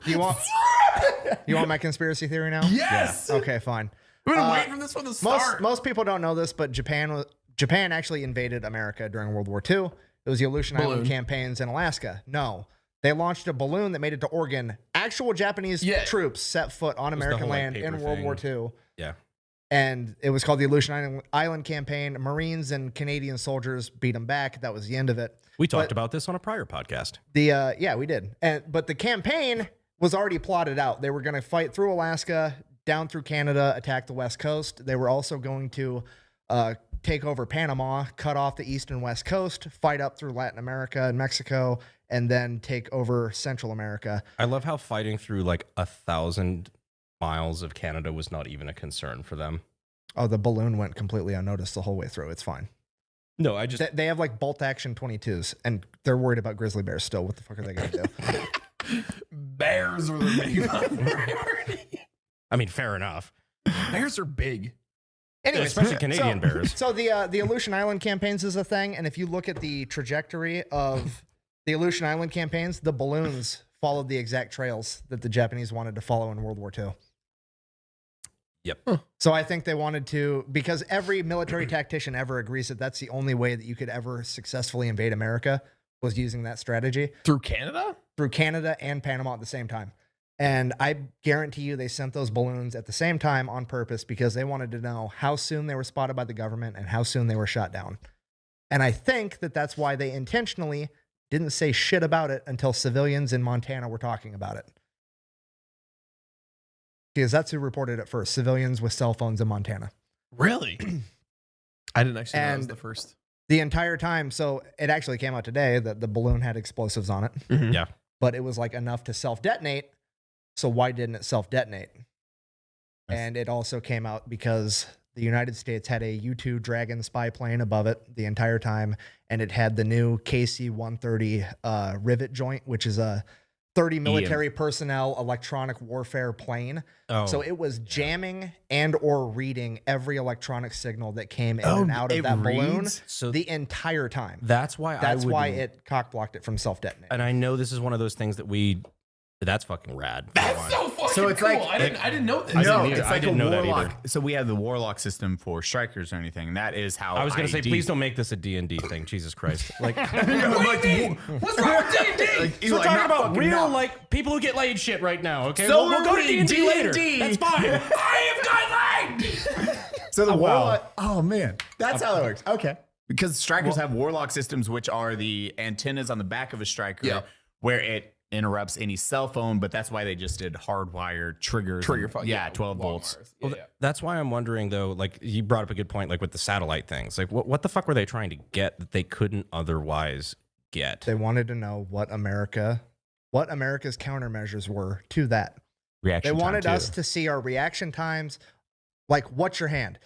Do you want you want my conspiracy theory now? Yes. Yeah. Okay, fine. We've been waiting for this one to start. Most people don't know this, but Japan actually invaded America during World War II. It was the Aleutian Island campaigns in Alaska. No. They launched a balloon that made it to Oregon. Actual Japanese troops set foot on American land in World War II. Yeah. And it was called the Aleutian Island Campaign. Marines and Canadian soldiers beat them back. That was the end of it. We talked about this on a prior podcast. Yeah, we did. But the campaign was already plotted out. They were going to fight through Alaska, down through Canada, attack the West Coast. They were also going to take over Panama, cut off the East and West Coast, fight up through Latin America and Mexico, and then take over Central America. I love how fighting through like 1,000 miles of Canada was not even a concern for them. Oh, the balloon went completely unnoticed the whole way through. It's fine. No, I just... They have like bolt action 22s, and they're worried about grizzly bears still. What the fuck are they going to do? Bears are the big priority. I mean, fair enough. Bears are big. Anyway, especially Canadian bears. So the Aleutian Island campaigns is a thing, and if you look at the trajectory of the Aleutian Island campaigns, the balloons followed the exact trails that the Japanese wanted to follow in World War II. Yep. So I think they wanted to, because every military tactician ever agrees that that's the only way that you could ever successfully invade America was using that strategy. Through Canada? Through Canada and Panama at the same time. And I guarantee you they sent those balloons at the same time on purpose because they wanted to know how soon they were spotted by the government and how soon they were shot down. And I think that that's why they intentionally didn't say shit about it until civilians in Montana were talking about it. Because that's who reported it first, civilians with cell phones in Montana. Really? I didn't actually know that was the first. The entire time, so it actually came out today that the balloon had explosives on it. Mm-hmm. Yeah. But it was like enough to self-detonate. So why didn't it self-detonate? And it also came out because the United States had a U-2 Dragon spy plane above it the entire time, and it had the new KC-130 rivet joint, which is a 30 military personnel electronic warfare plane. Oh. So it was jamming and or reading every electronic signal that came in and out of that balloon the entire time. That's why it cock blocked it from self-detonating. And I know this is one of those things that's fucking rad. That's so fucking So it's cool. like- I didn't know this. No, either. it's I like didn't a know that warlock. either. So we have the warlock system for strikers or anything. That is how I was going to say, ID please don't make this a D&D thing. Jesus Christ. Like, What do you mean? What's wrong with D&D? so we're talking about real, like, people who get laid shit right now, okay? So we'll go to are D&D we, later. D&D. That's fine. I have got laid. So the wow. warlock. Oh man, that's how that works. Okay. Because strikers have warlock systems, which are the antennas on the back of a striker, where it interrupts any cell phone. But that's why they just did hardwired triggers. Yeah, 12 volts. Well, that's why I'm wondering, though, like, you brought up a good point, like, with the satellite things. Like, what the fuck were they trying to get that they couldn't otherwise get? They wanted to know what America's countermeasures were to that. Reaction They wanted time, us too. to see our reaction times. Like, what's your hand?